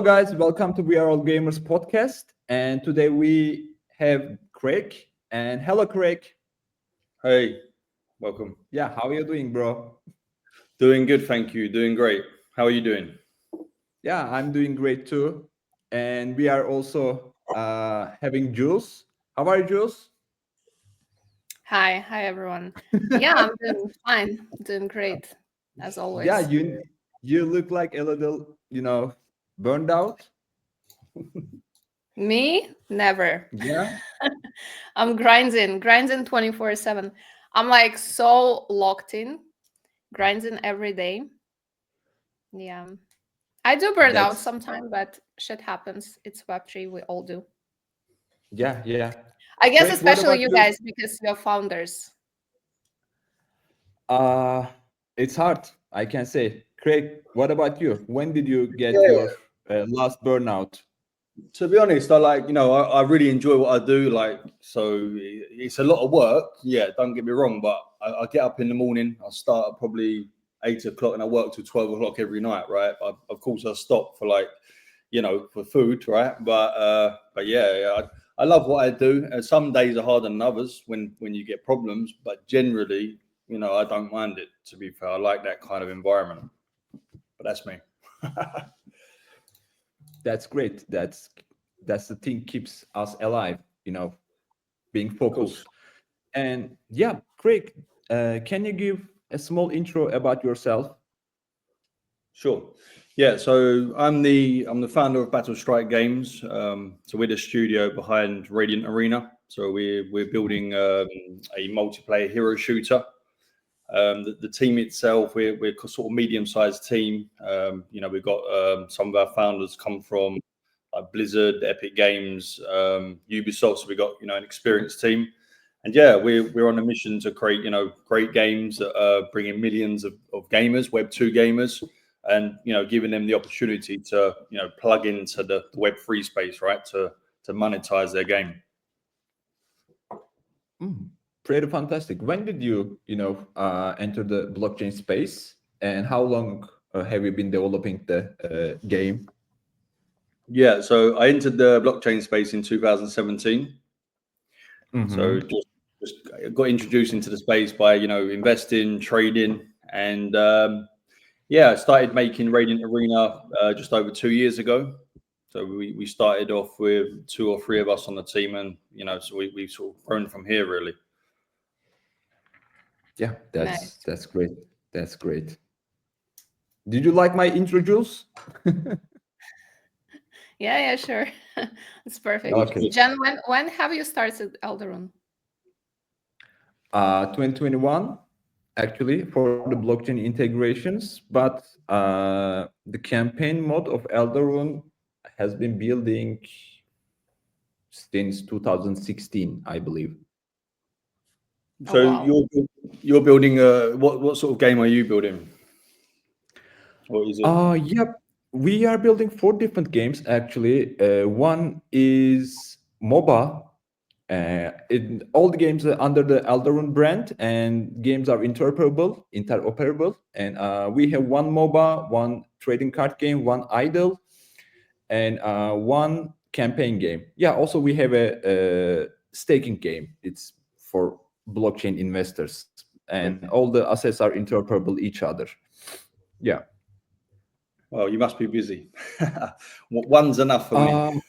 Hello, guys. Welcome to We Are All Gamers podcast. And today we have Craig. And hello, Craig. Hey, welcome. Yeah, how are you doing, bro? Doing good, thank you. Doing great. How are you doing? Yeah, I'm doing great too. And we are also having Jules. How are you, Jules? Hi everyone. Yeah, I'm doing fine, doing great as Yeah, always. you look like a little, burned out. Me? Never. Yeah. I'm grinding 24/7. I'm like so locked in, grinding every day. Yeah. I do burn out That's sometimes, but shit happens. It's Web3, we all do. yeah. I guess Craig, what especially about you you? guys because you're founders. Uh it's hard, I can say. Craig, what about you? When did you get Yeah. your last burnout? To be honest, I really enjoy what I do. So it's a lot of work. Yeah, don't get me wrong, but I get up in the morning. I start at probably 8 o'clock and I work till 12 o'clock every night, right? Of course, I stop for for food, right? But yeah, I love what I do. Some days are harder than others when you get problems, but generally, I don't mind it. To be fair, I like that kind of environment. But that's me. That's great. That's the thing keeps us alive, being Of course. focused. And yeah, Craig, can you give a small intro about yourself? Sure. Yeah, so I'm the founder of Battle Strike Games. So we're the studio behind RadiantArena. So we're building a multiplayer hero shooter. The team itself, we're sort of medium-sized team. We've got some of our founders come from Blizzard, Epic Games, Ubisoft. So we've got an experienced team. And yeah, we're on a mission to create great games that are bringing millions of gamers, Web2 gamers, and giving them the opportunity to plug into the Web3 space, right, to monetize their game. Pretty fantastic. When did you enter the blockchain space, and how long have you been developing the game? Yeah, so I entered the blockchain space in 2017. So just got introduced into the space by investing, trading, and I started making RadiantArena just over 2 years ago. So we started off with 2 or 3 of us on the team, and so we've sort of grown from here, really. Yeah, Nice. that's great. That's great. Did you like my intro, Jules? Yeah, sure. It's perfect. Okay. Jen, when have you started Eldarune? 2021, actually, for the blockchain integrations, but the campaign mode of Eldarune has been building since 2016, I believe. So wow. you're building what sort of game are you building? What is it? Yep. We are building 4 different games actually. One is MOBA. All the games are under the Eldarune brand, and games are interoperable. And we have one MOBA, one trading card game, one idle, and one campaign game. Yeah. Also, we have a staking game. It's for blockchain investors, and all the assets are interoperable each other. Yeah. Well, you must be busy. One's enough for me.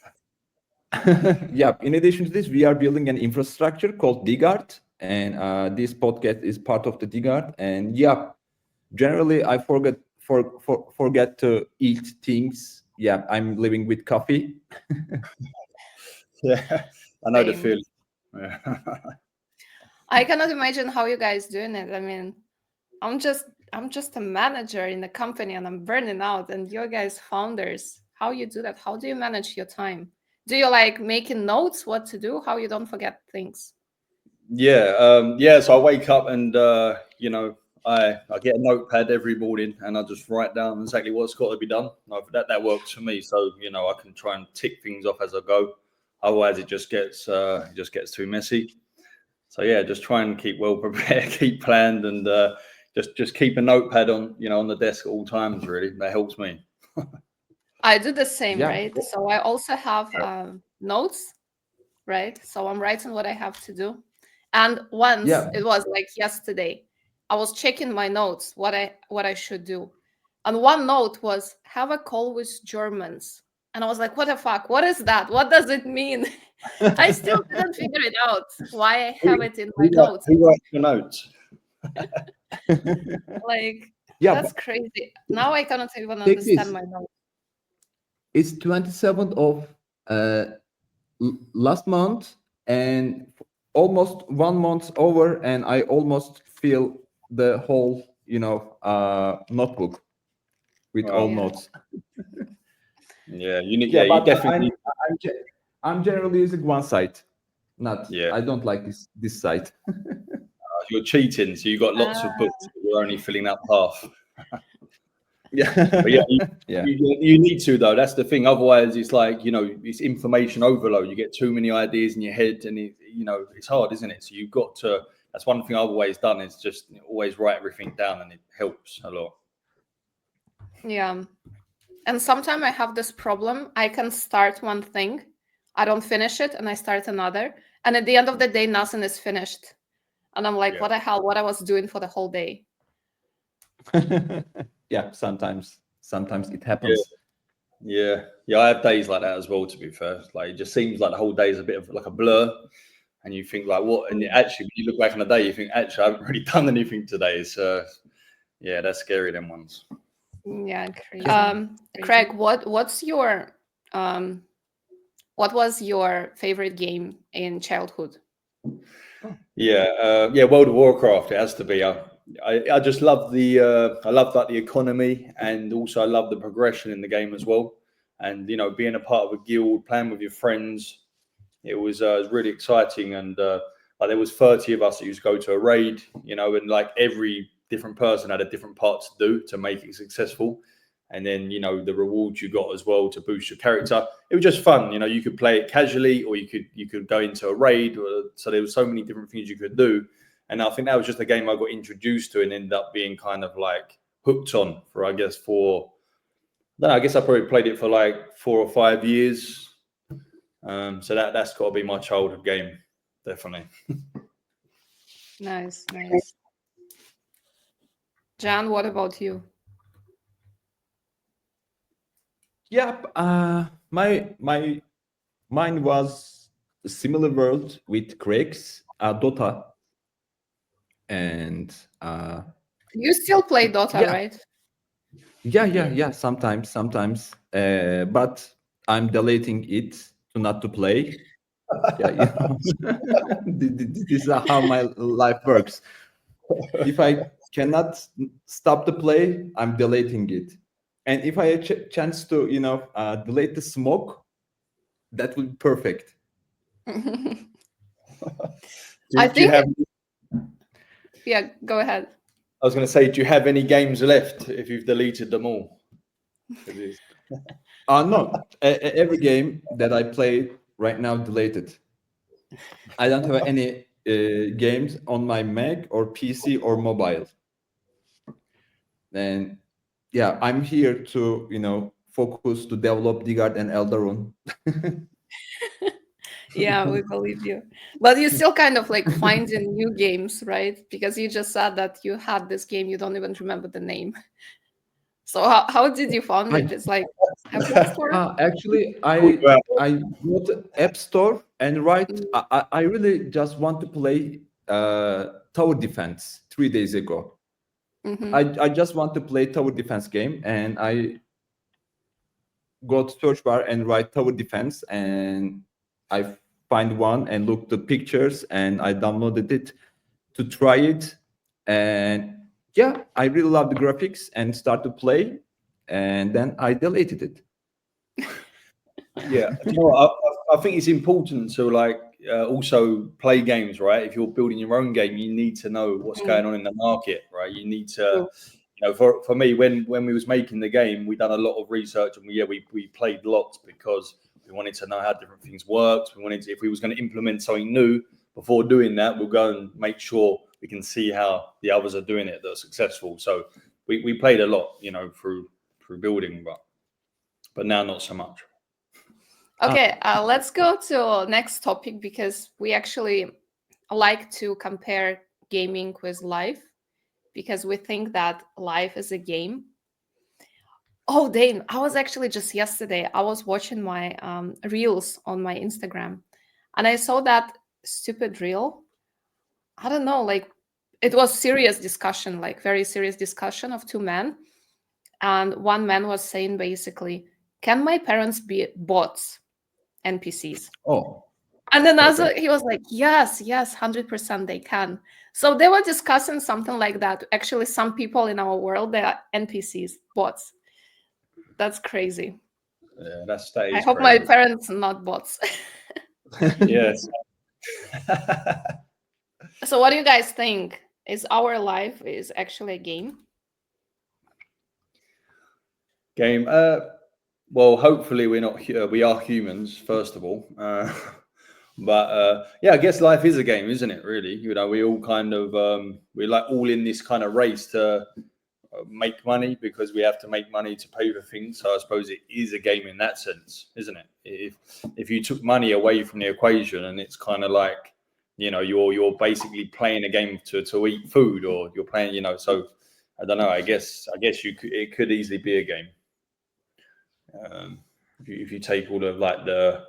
Yeah. In addition to this, we are building an infrastructure called Digard, and this podcast is part of the Digard. And yeah, generally I forget to eat things. Yeah, I'm living with coffee. Yeah, I know the Same. feeling. Yeah. I cannot imagine how you guys doing it. I mean, I'm just a manager in the company and I'm burning out, and you guys founders, how you do that? How do you manage your time? Do you like making notes what to do? How you don't forget things? Yeah. So I wake up and I get a notepad every morning and I just write down exactly what's got to be done. That works for me. So I can try and tick things off as I go. Otherwise, it just gets too messy. So yeah, just try and keep well prepared, keep planned, and just keep a notepad on on the desk at all times. Really, that helps me. I do the same, Yeah. right? So I also have notes, right? So I'm writing what I have to do. And once, Yeah. it was like yesterday, I was checking my notes, what I should do. And one note was have a call with Germans. And I was like, what the fuck? What is that? What does it mean? I still didn't figure it out why I have it in my notes. Who writes your notes? Like, Yeah, that's but crazy. Now I cannot even take understand this. my notes. It's 27th of last month, and almost 1 month over, and I almost fill the whole, notebook with all Wow. Yeah. notes. Yeah, you need. Yeah, Yeah, you but definitely. I'm generally using one site. Not, Yeah, I don't like this site. you're cheating. So you got lots of Ah, books. But you're only filling up half. Yeah. But yeah, Yeah. you need to though. That's the thing. Otherwise, it's like it's information overload. You get too many ideas in your head, and it's hard, isn't it? So you've got to. That's one thing I've always done is just always write everything down, and it helps a lot. yeah. And sometimes I have this problem. I can start one thing, I don't finish it, and I start another. And at the end of the day, nothing is finished. And I'm like, Yeah. what the hell? What I was doing for the whole day. Yeah, sometimes it Yeah. happens. Yeah. I have days like that as well. To be fair, like it just seems like the whole day is a bit of like a blur, and you think like, what? And actually, when you look back on the day, you think, actually, I haven't really done anything today. So, yeah, that's scary. Them ones. Yeah, crazy. Yeah. Craig, what was your favorite game in childhood? Yeah. World of Warcraft. It has to be. I just love I love like the economy, and also I love the progression in the game as well. And being a part of a guild, playing with your friends, it was really exciting. And like there was 30 of us that used to go to a raid, and like every different person had a different part to do to make it successful. And then the rewards you got as well to boost your character. It was just fun. You could play it casually, or you could go into a raid. So there was so many different things you could do. And I think that was just a game I got introduced to and ended up being kind of like hooked on for, I guess, I guess I probably played it for like 4 or 5 years. So that's got to be my childhood game, definitely. Nice. Jan, what about you? Yep. Mine was a similar world with Craig's Dota, and You still play Dota, yeah, right? yeah. Sometimes, but I'm deleting it to not to play. Yeah, this is how my life works. If I cannot stop the play, I'm deleting it. And if I had chance to, delete the smoke, that would be perfect. I Do you think, have? yeah, go ahead. I was going to say, do you have any games left if you've deleted them all? No, every game that I play right now deleted. I don't have any games on my Mac or PC or mobile. And yeah, I'm here to, focus to develop Digard and Eldarune. Yeah, we believe you. But you still kind of like finding new games, right? Because you just said that you had this game, you don't even remember the name. So how did you find it? It's like App Store? Actually, Well, I go to App Store and write. Mm, I really just want to play tower defense 3 days ago. mhm. I just want to play tower defense game, and I go to search bar and write tower defense, and I find one and look the pictures, and I downloaded it to try it. And yeah, I really love the graphics and start to play, and then I deleted it. Yeah, do you know what? I think it's important to also play games, right? If you're building your own game, you need to know what's Mm, going on in the market, right? You need to, true. for me, when we was making the game, we done a lot of research, and we played lots because we wanted to know how different things worked. We wanted to, if we was going to implement something new before doing that, we'll go and make sure we can see how the others are doing it that are successful. So we played a lot, through building, but but now not so much. Okay, let's go to next topic, because we actually like to compare gaming with life, because we think that life is a game. Oh, Dane, I was actually just yesterday, I was watching my reels on my Instagram, and I saw that stupid reel. I don't know, like, it was serious discussion, like very serious discussion of two men. And one man was saying basically, can my parents be bots, NPCs? Oh, And another, perfect. he was like, yes, 100% they can. So they were discussing something like that. Actually, some people in our world, they are NPCs, bots. That's crazy. Yeah, that I is hope my crazy. parents are not bots. Yes. So what do you guys think? Is our life is actually a game? Game. Well, hopefully we're not. We are humans, first of all. But yeah, I guess life is a game, isn't it? Really, we all kind of we're like all in this kind of race to make money, because we have to make money to pay for things. So I suppose it is a game in that sense, isn't it? If you took money away from the equation, and it's kind of like, you're basically playing a game to eat food, or you're playing, So I don't know. I guess it could easily be a game. If you take all of like the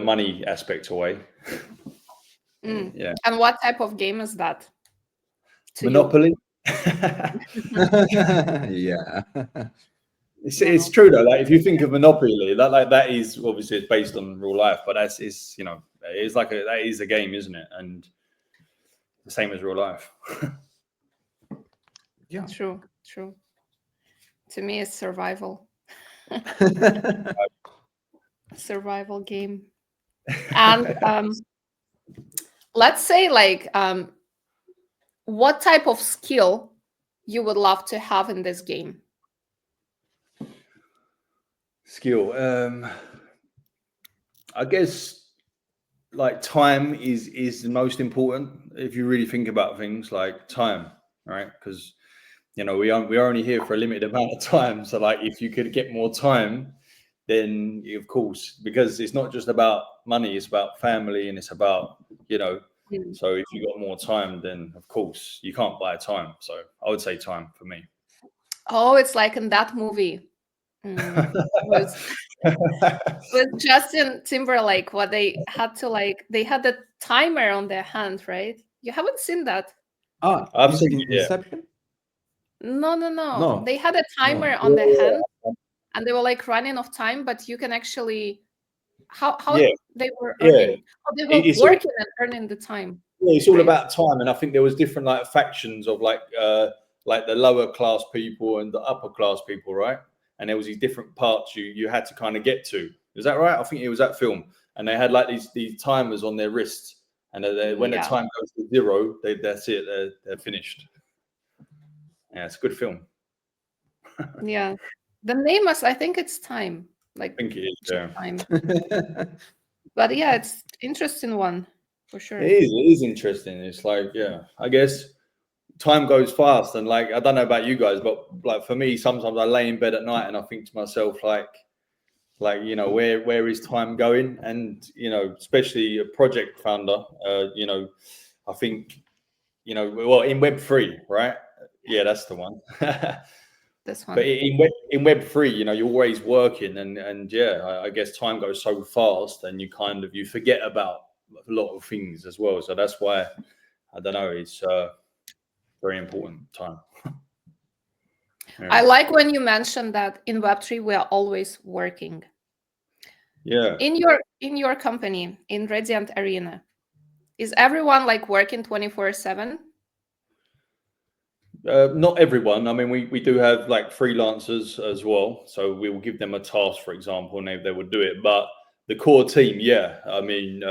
money aspect away. Yeah. And what type of game is that to Monopoly. Yeah. It's true though. Like if you think of Monopoly, that is obviously it's based on real life, but that is a game, isn't it? And the same as real life. Yeah. True. To me, it's survival. Survival game. And let's say, like, what type of skill you would love to have in this game? Skill. I guess like time is the most important if you really think about things, like time, right? Because we're only here for a limited amount of time. So like if you could get more time, then of course, because it's not just about money, it's about family, and it's about so if you got more time, then of course you can't buy time. So I would say time for me. Oh, it's like in that movie with Justin Timberlake, what they had to, like, they had a timer on their hand, right? You haven't seen that? I've seen it, yeah. Inception? No. No. They had a timer on their hand, and they were like running off time, but you can actually how Yeah. they were Yeah. earning. Oh, they were It's working and earning the time. Yeah, it's all Right. about time, and I think there was different like factions of like the lower class people and the upper class people, right? And there was these different parts you had to kind of get to. Is that right? I think it was that film, and they had like these timers on their wrists, and when the Yeah. time goes to zero, that's it. They're finished. Yeah, it's a good film. Yeah. The name is, I think it's Time. Like, I think it is. just Yeah, Time. But yeah, it's interesting one for sure. it is interesting. It's like, yeah, I guess time goes fast, and like I don't know about you guys, but like for me, sometimes I lay in bed at night and I think to myself, like where is time going? And especially a project founder, I think well, in Web3, right? Yeah, that's the one. This one. But in Web3, you're always working, and yeah, I guess time goes so fast, and you forget about a lot of things as well. So that's why I don't know. It's very important time. Yeah. I like when you mentioned that in Web3 we are always working. Yeah. In your company, in RadiantArena, is everyone like working 24/7? Not everyone. I mean, we do have like freelancers as well. So we will give them a task, for example, and they would do it. But the core team, yeah. I mean,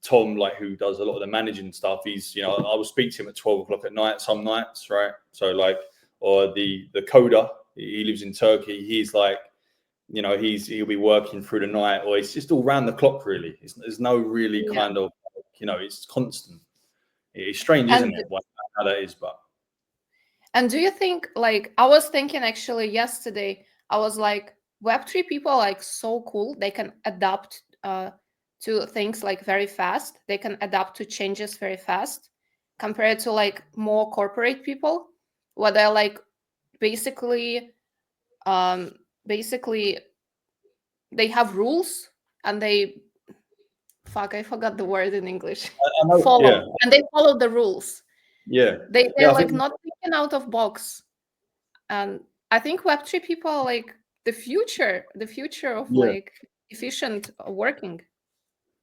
Tom, like who does a lot of the managing stuff, he's, I will speak to him at 12 o'clock at night, some nights, right? So like, or the coder, he lives in Turkey. He's like, he'll be working through the night, or it's just all round the clock, really. There's no really kind of, it's constant. It's strange, isn't it? How that is, but. And do you think, like, I was thinking actually yesterday, I was like, Web3 people are like so cool. They can adapt to things like very fast. They can adapt to changes very fast compared to like more corporate people, where they're like basically basically they have rules and they I forgot the word in English. I know, Follow, yeah, and they follow the rules. yeah, They're yeah. I like think not thinking out of box. And I think Web3 people are like the future of yeah. like efficient working.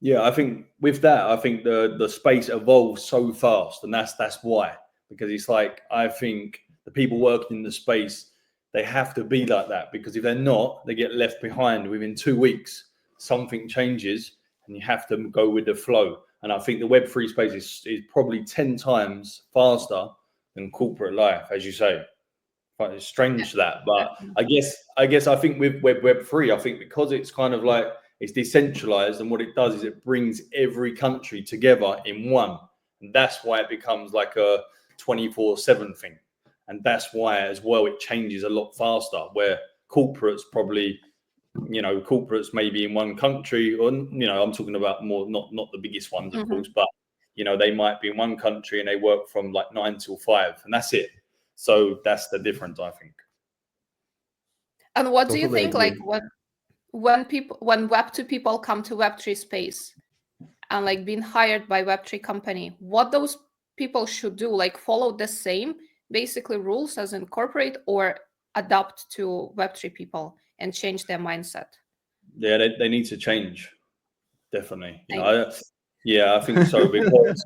Yeah, I think with that, I think the space evolves so fast, and that's why. Because it's like I think the people working in the space, they have to be like that, because if they're not, they get left behind within 2 weeks. Something changes, and you have to go with the flow. And I think the Web3 space is probably 10 times faster than corporate life, as you say. But it's Yeah, strange that, but exactly. I think with Web3, I think because it's kind of like it's decentralized, and what it does is it brings every country together in one, and that's why it becomes like a 24/7 thing, and that's why as well it changes a lot faster. Where corporates probably, corporates maybe in one country, or I'm talking about more not the biggest ones, of Mhm. course, but they might be in one country and they work from like 9 till 5, and that's it. So that's the difference, I think. And what do you Totally think like agree. when Web2 people come to Web3 space and like being hired by Web3 company, what those people should do, like follow the same basically rules as in corporate, or adapt to Web3 people and change their mindset? Yeah, they need to change, definitely. I know. Yeah, I think so, because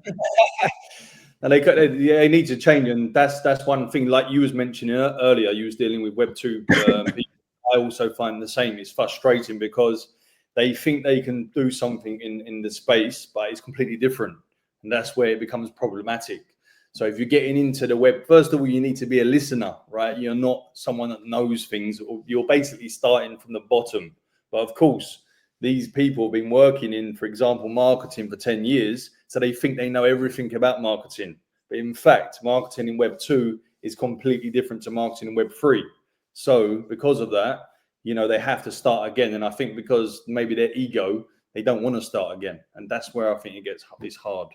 and they need to change, and that's one thing. Like you was mentioning earlier, you was dealing with Web2 people. I also find the same. It's frustrating because they think they can do something in the space, but it's completely different, and that's where it becomes problematic. So if you're getting into the web, first of all, you need to be a listener, right? You're not someone that knows things, or you're basically starting from the bottom. But of course, these people have been working in, for example, marketing for 10 years, so they think they know everything about marketing. But in fact, marketing in Web2 is completely different to marketing in Web3. So because of that, they have to start again. And I think because maybe their ego, they don't want to start again. And that's where I think it's hard.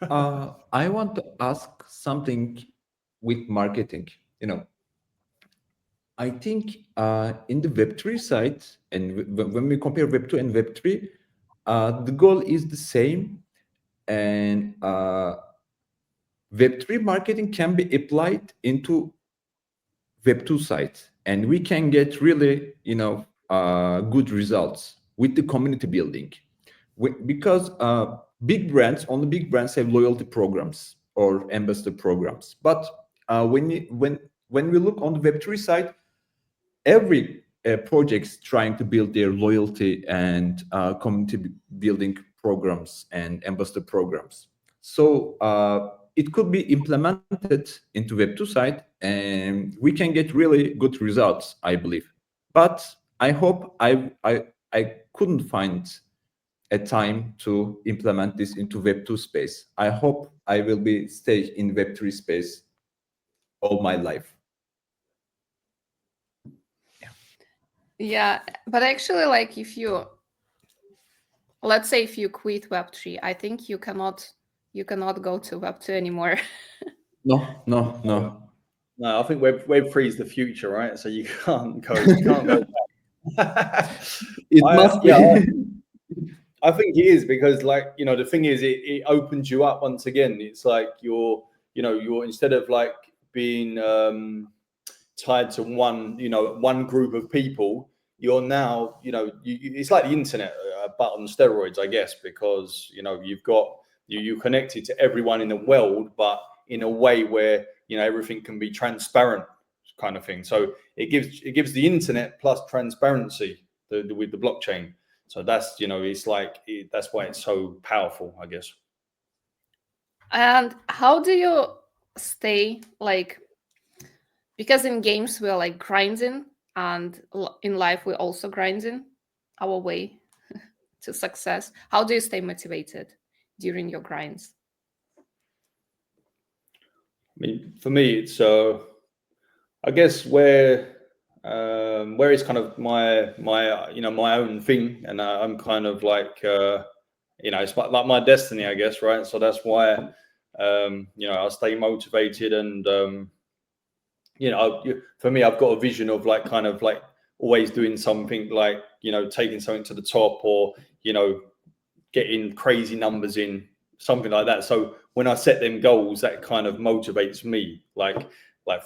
I want to ask something with marketing. I think in the Web3 side, and when we compare Web2 and Web3, the goal is the same, and Web3 marketing can be applied into Web2 sites, and we can get really, good results with the community building. Because only big brands have loyalty programs or ambassador programs. But when we look on the Web3 side, every project's trying to build their loyalty and community building programs and ambassador programs. So it could be implemented into Web2 side, and we can get really good results, I believe. But I hope I couldn't find a time to implement this into Web2 space. I hope I will be stay in Web3 space all my life. Yeah, but actually, like let's say if you quit Web3, I think you cannot go to Web2 anymore. No, no, no. No, I think Web3 is the future, right? So you can't go. You can't go back. It must be. Yeah, I think it is, because, like, the thing is, it opens you up once again. It's like you're instead of like being tied to one group of people, you're now, it's like the internet, but on steroids, I guess, because you've got you connected to everyone in the world, but in a way where everything can be transparent, kind of thing. So it gives the internet plus transparency with the blockchain. So that's it's like that's why it's so powerful, I guess. And how do you stay like, because in games we're like grinding, and in life we're also grinding our way to success. How do you stay motivated during your grinds? I mean, for me, it's I guess where where it's kind of my my own thing, and I'm kind of like it's like my destiny, I guess, right? So that's why I stay motivated, and for me, I've got a vision of like kind of like always doing something, like taking something to the top, or getting crazy numbers in, something like that. So when I set them goals, that kind of motivates me. Like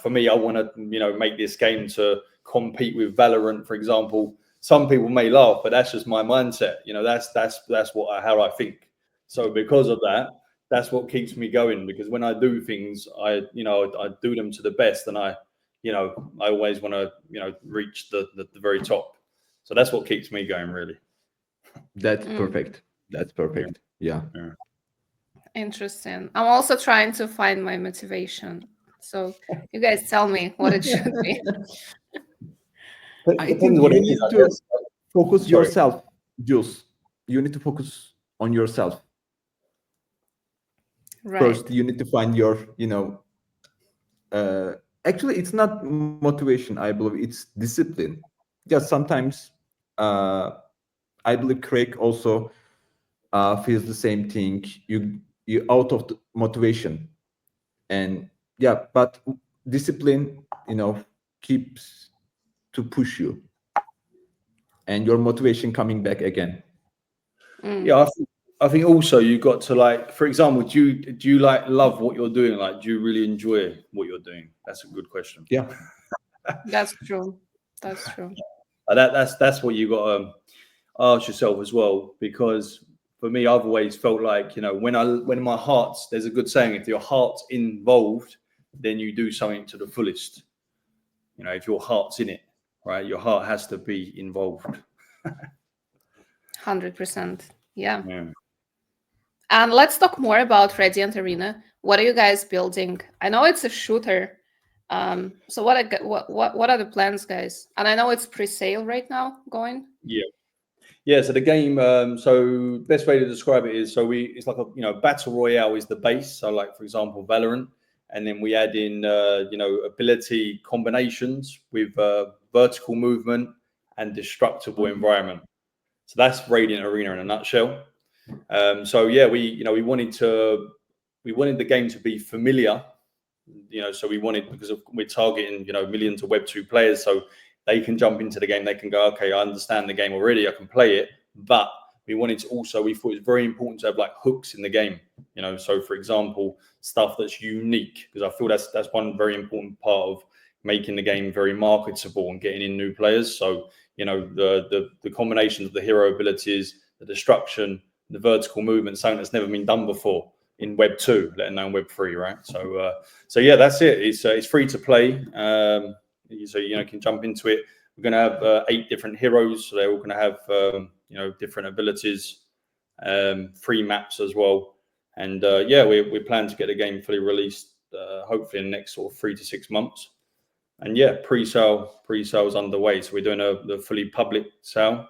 for me, I want to make this game to compete with Valorant, for example. Some people may laugh, but that's just my mindset. That's how I think. So because of that, that's what keeps me going. Because when I do things, I do them to the best, and I always want to reach the very top. So that's what keeps me going, really. That's perfect. That's perfect. Yeah. Interesting. I'm also trying to find my motivation. So you guys tell me what it should be. I think you need to focus yourself, Jules. You need to focus on yourself. Right. First, you need to find your, actually, it's not motivation, I believe. It's discipline. Just sometimes, I believe Craig also feels the same thing. You out of the motivation, and yeah, but discipline, keeps to push you, and your motivation coming back again. Yeah, I think also you got to, like, for example, do you like love what you're doing? Like, do you really enjoy what you're doing? That's a good question. Yeah. That's true. That's true. That's what you got to ask yourself as well. Because for me, I've always felt like when my heart's, there's a good saying, if your heart's involved, then you do something to the fullest. If your heart's in it, right, your heart has to be involved. 100%. Yeah. Yeah. And let's talk more about RadiantArena. What are you guys building? I know it's a shooter. So what are the plans, guys? And I know it's pre-sale right now going. Yeah, so the game, so best way to describe it is, it's like a, battle royale is the base. So like, for example, Valorant, and then we add in, ability combinations with vertical movement and destructible environment. So that's RadiantArena in a nutshell. So yeah, we wanted the game to be familiar. So we wanted, because we're targeting millions of Web2 players, so they can jump into the game, they can go, okay, I understand the game already, I can play it. But we wanted to also, we thought it was very important to have like hooks in the game. So for example, stuff that's unique, because I feel that's one very important part of making the game very marketable and getting in new players. So the combinations of the hero abilities, the destruction, the vertical movement, something that's never been done before in Web 2, let alone Web 3, right? So yeah, that's it. It's free to play. So you can jump into it. We're going to have 8 different heroes, so they're all going to have different abilities, 3 maps as well. And yeah, we plan to get the game fully released hopefully in the next sort of 3 to 6 months. And yeah, pre-sale is underway. So we're doing the fully public sale.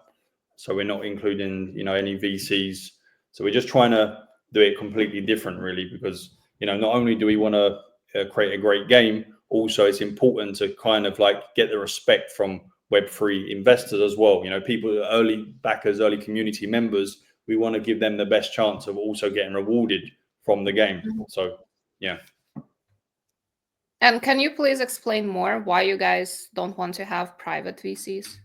So we're not including any VCs. So we're just trying to do it completely different, really, because not only do we want to create a great game, also it's important to kind of like get the respect from Web3 investors as well. People, early backers, early community members, we want to give them the best chance of also getting rewarded from the game. So yeah. And can you please explain more why you guys don't want to have private VCs?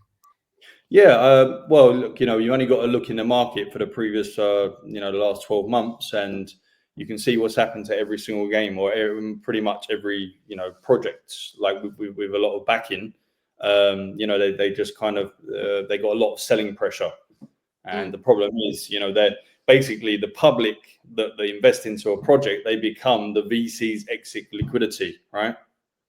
Yeah, well, look, you only got to look in the market for the previous, the last 12 months, and you can see what's happened to every single game, or pretty much every, project, like with a lot of backing. They just kind of, they got a lot of selling pressure. And the problem is, they're basically the public that they invest into a project, they become the VC's exit liquidity, right?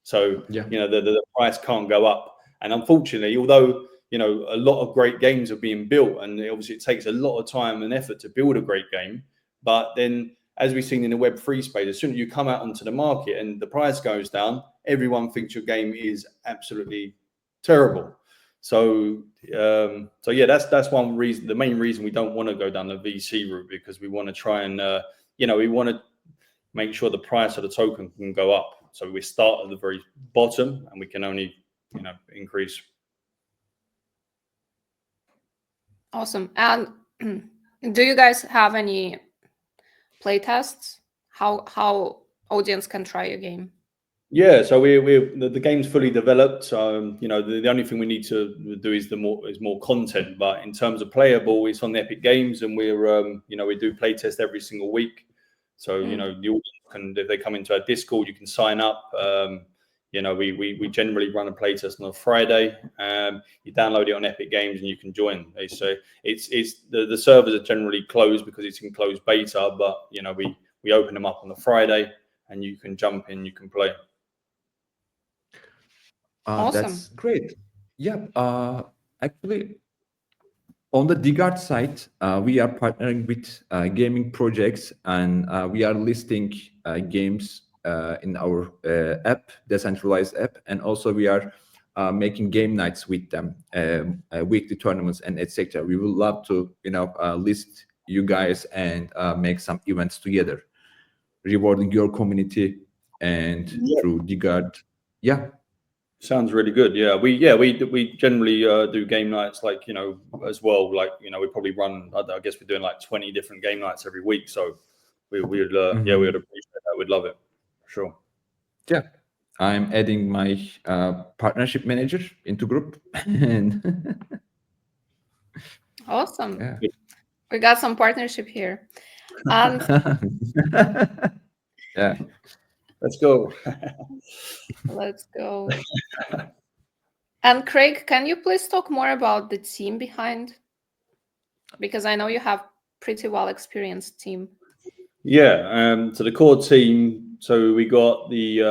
So, Yeah. The price can't go up. And unfortunately, although, a lot of great games are being built, and obviously it takes a lot of time and effort to build a great game. But then, as we've seen in the Web3 space, as soon as you come out onto the market and the price goes down, everyone thinks your game is absolutely terrible. So yeah, that's one reason, the main reason we don't want to go down the VC route, because we want to try and, we want to make sure the price of the token can go up. So we start at the very bottom, and we can only increase. Awesome. And do you guys have any play tests? How audience can try your game? Yeah, so the game's fully developed. The only thing we need to do is more content. But in terms of playable, it's on the Epic Games, and we do play test every single week. So the audience can, if they come into our Discord, you can sign up. We generally run a play test on a Friday. You download it on Epic Games and you can join. So it's the servers are generally closed because it's in closed beta, but we open them up on the Friday and you can jump in, you can play. Awesome. That's great. Yeah. Actually, on the Digard side, we are partnering with gaming projects, and we are listing games in our app, decentralized app, and also we are making game nights with them, weekly tournaments, and etc. We would love to, list you guys and make some events together, rewarding your community and through Digard. Yeah. Sounds really good. Yeah, we generally do game nights, as well. We probably run. I guess we're doing like 20 different game nights every week. So we would we would appreciate that. We'd love it. Sure. Yeah, I'm adding my partnership manager into group, and Awesome. yeah. We got some partnership here. And yeah, let's go. Let's go. And Craig, can you please talk more about the team behind? Because I know you have pretty well experienced team. Yeah. So the core team. So we got the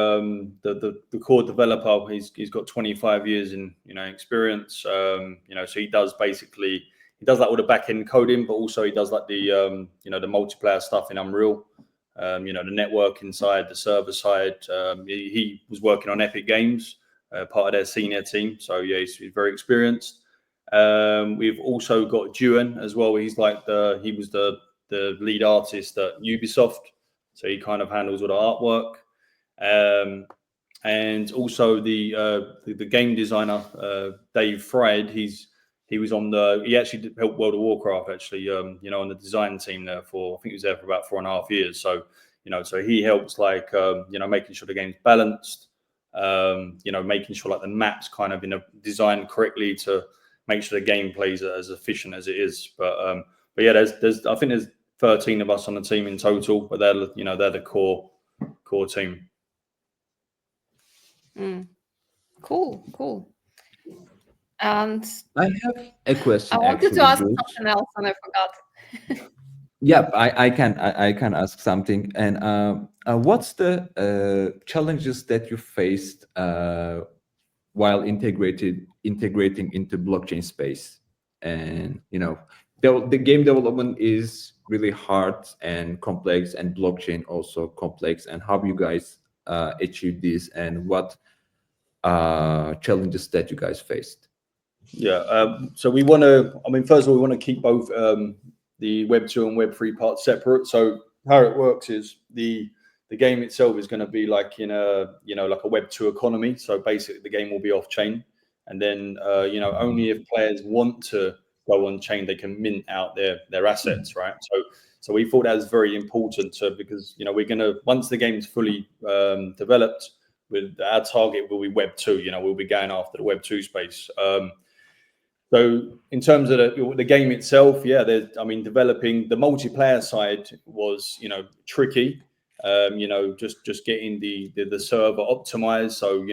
core developer. He's got 25 years in experience. So he does like all the back end coding, but also he does like the multiplayer stuff in Unreal. The networking side, the server side. He was working on Epic Games, part of their senior team. So yeah, he's very experienced. We've also got Duan as well. He was the lead artist at Ubisoft, so he kind of handles all the artwork. And also the game designer, Dave Fried. He actually helped World of Warcraft actually, on the design team there I think he was there for about 4.5 years. So so he helps making sure the game's balanced, making sure like the maps kind of designed correctly to make sure the game plays as efficient as it is. But yeah, I think there's 13 of us on the team in total, but they're the core team. Cool. And I have a question. I wanted actually, to ask Jules. something else and I forgot. Yeah, I can ask something. And what's the challenges that you faced while integrating into blockchain space? And the game development is really hard and complex, and blockchain also complex. And how you guys achieve this, and what challenges that you guys faced? Yeah. So we want to. First of all, we want to keep both the Web2 and Web3 parts separate. So how it works is the game itself is going to be like in a like a Web2 economy. So basically, the game will be off chain, and then only if players want to go on chain they can mint out their assets, right? So we thought that was very important because we're going to, once the game's fully developed, with our target will be Web2. We'll be going after the Web2 space. So in terms of the game itself, yeah, developing the multiplayer side was, tricky. Just getting the server optimized. So,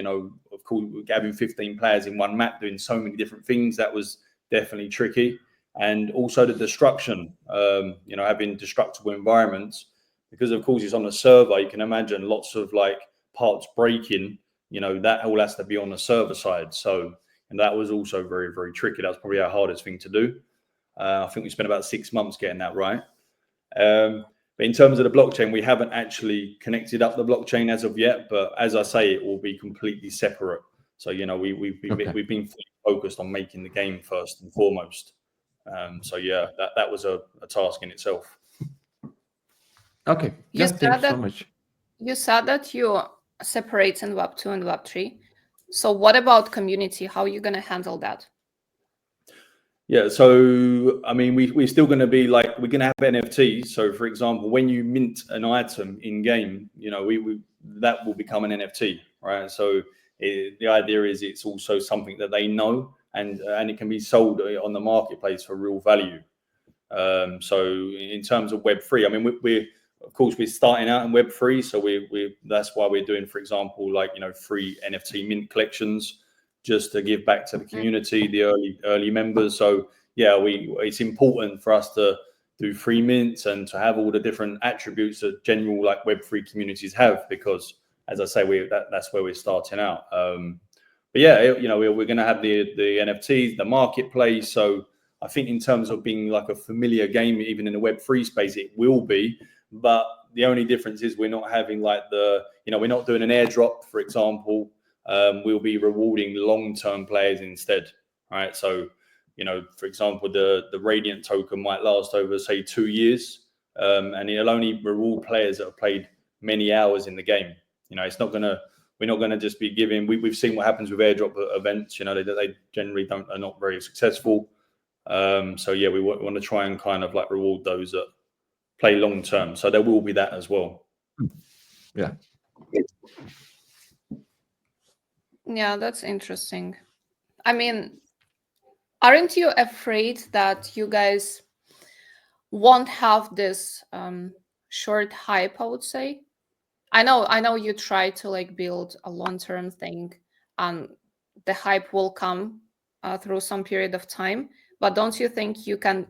of course, having 15 players in one map doing so many different things, that was definitely tricky. And also the destruction, having destructible environments, because of course it's on a server. You can imagine lots of parts breaking, that all has to be on the server side. And that was also very, very tricky. That was probably our hardest thing to do. I think we spent about 6 months getting that right. But in terms of the blockchain, we haven't actually connected up the blockchain as of yet. But as I say, it will be completely separate. So we've been fully focused on making the game first and foremost. So yeah, that was a task in itself. Okay. You Yeah, thank you so much. You said that you separate in Web2 and Web3. So what about community? How are you going to handle that? Yeah, so I mean, we're still going to be like, we're going to have NFTs. So, for example, when you mint an item in game, we that will become an NFT, right? So the idea is it's also something that they know, and it can be sold on the marketplace for real value. So in terms of Web3, I mean, we're of course we're starting out in Web3, so we that's why we're doing, for example, like free NFT mint collections, just to give back to the community, the early members. So yeah, it's important for us to do free mints and to have all the different attributes that general like Web3 communities have, because as I say, that's where we're starting out. But yeah, we're going to have the NFTs, the marketplace. So I think in terms of being like a familiar game, even in the Web3 space, it will be. But the only difference is we're not having like we're not doing an airdrop, for example. We'll be rewarding long-term players instead, right? So, for example, the Radiant token might last over, say, 2 years, and it'll only reward players that have played many hours in the game. It's not gonna. We're not going to just be giving. We've seen what happens with airdrop events. They generally are not very successful. So yeah, we want to try and kind of like reward those that play long term. So there will be that as well. Yeah. Yeah, that's interesting. I mean, aren't you afraid that you guys won't have this short hype, I would say? I know you try to like build a long-term thing, and the hype will come through some period of time, but don't you think you can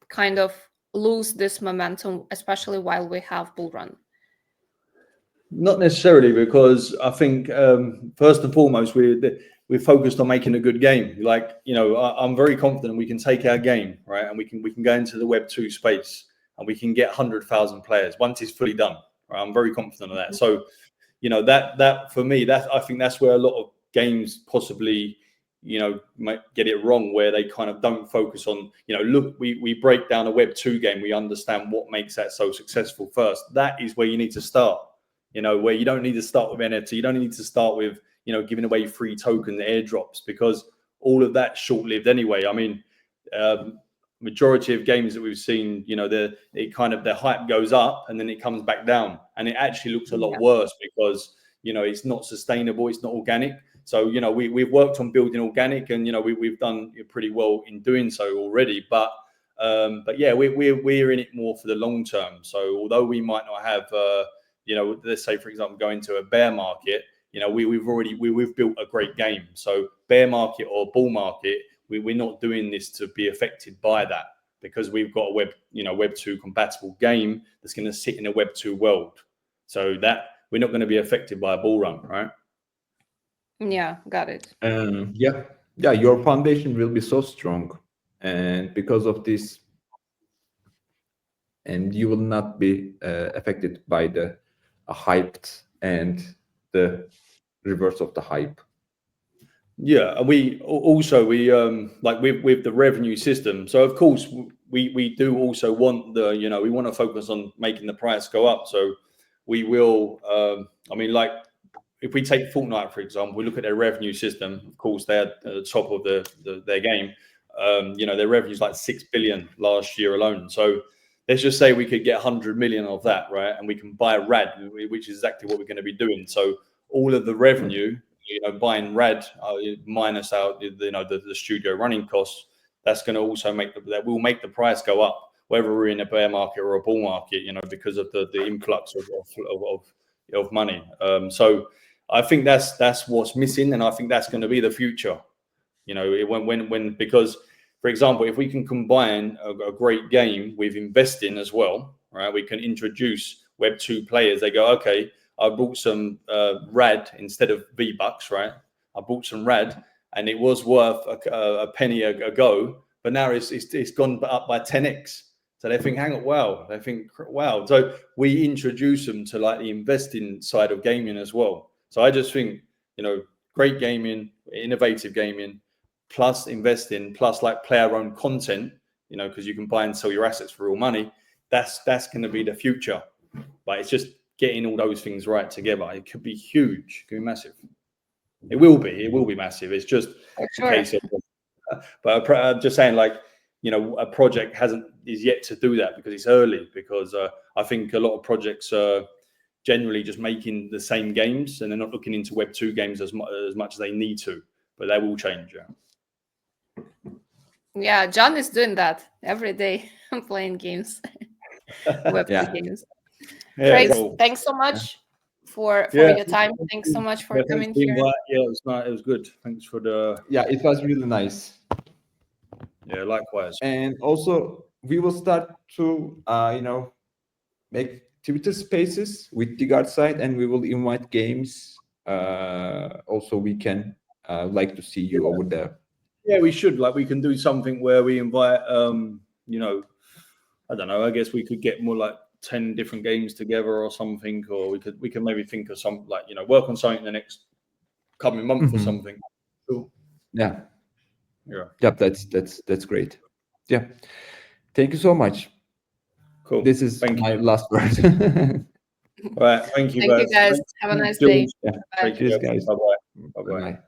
kind of lose this momentum, especially while we have bull run? Not necessarily, because I think first and foremost we're focused on making a good game. Like I'm very confident we can take our game, right, and we can go into the Web2 space and we can get 100,000 players once it's fully done. Right? I'm very confident of that. So that for me, I think that's where a lot of games possibly might get it wrong, where they kind of don't focus on look, we break down a Web2 game, we understand what makes that so successful first. That is where you need to start. Where you don't need to start with NFT, you don't need to start with giving away free token airdrops, because all of that's short-lived anyway. I mean, majority of games that we've seen, the hype goes up and then it comes back down, and it actually looks a lot worse, because it's not sustainable, it's not organic. So we've worked on building organic, and we've done pretty well in doing so already. But yeah, we're in it more for the long term. So although we might not have let's say, for example, go into a bear market, we've built a great game. So bear market or bull market, we're not doing this to be affected by that, because we've got a Web2 compatible game that's going to sit in a Web2 world. So that we're not going to be affected by a bull run, right? Yeah, got it. Yeah, your foundation will be so strong, and because of this, and you will not be affected by the hyped and the reverse of the hype. Yeah, and we like with the revenue system. So of course we do also want we want to focus on making the price go up. So we will. I mean, like if we take Fortnite, for example, we look at their revenue system. Of course, they're at the top of their game. Their revenue is like 6 billion last year alone. So let's just say we could get 100 million of that, right? And we can buy RAD, which is exactly what we're going to be doing. So all of the revenue, buying RAD minus out the studio running costs, that's going to also make that will make the price go up, whether we're in a bear market or a bull market, because of the influx of money. So I think that's what's missing, and I think that's going to be the future. Because, for example, if we can combine a great game with investing as well, right? We can introduce Web2 players. They go, okay, I bought some RAD instead of V-Bucks, right? I bought some RAD, and it was worth a penny a go, but now it's gone up by 10x. So they think, hang on, wow. They think, wow. So we introduce them to like the investing side of gaming as well. So I just think, great gaming, innovative gaming, plus investing, plus like player-owned content, because you can buy and sell your assets for real money. That's going to be the future. But it's just getting all those things right together. It could be huge, it could be massive. It will be massive. It's just For a sure. case of, but I'm just saying, like, a project is yet to do that because it's early. Because I think a lot of projects are generally just making the same games and they're not looking into Web2 games as much as they need to. But that will change. Yeah, John is doing that every day. I'm playing games, Web3 games. Craig, Cool. thanks so much for Yeah. your time. Thanks so much for coming Thanks for the here. invite. Yeah, it was nice. It was good. Thanks for the. Yeah, it was really nice. Yeah, likewise. And also, we will start to make Twitter Spaces with Digard side, and we will invite games. Also, we can like to see you over there. Yeah, we should. Like, we can do something where we invite. I don't know. I guess we could get more like 10 different games together or something, or we can maybe think of some, like, work on something in the next coming month or something. Cool. Yeah. Yeah. That's great. Yeah. Thank you so much. Cool. This is my last word. All right. Thank you, Thank you, guys. Have a nice day. Yeah. Take care. Cheers, guys. Bye-bye. Bye-bye. Bye-bye.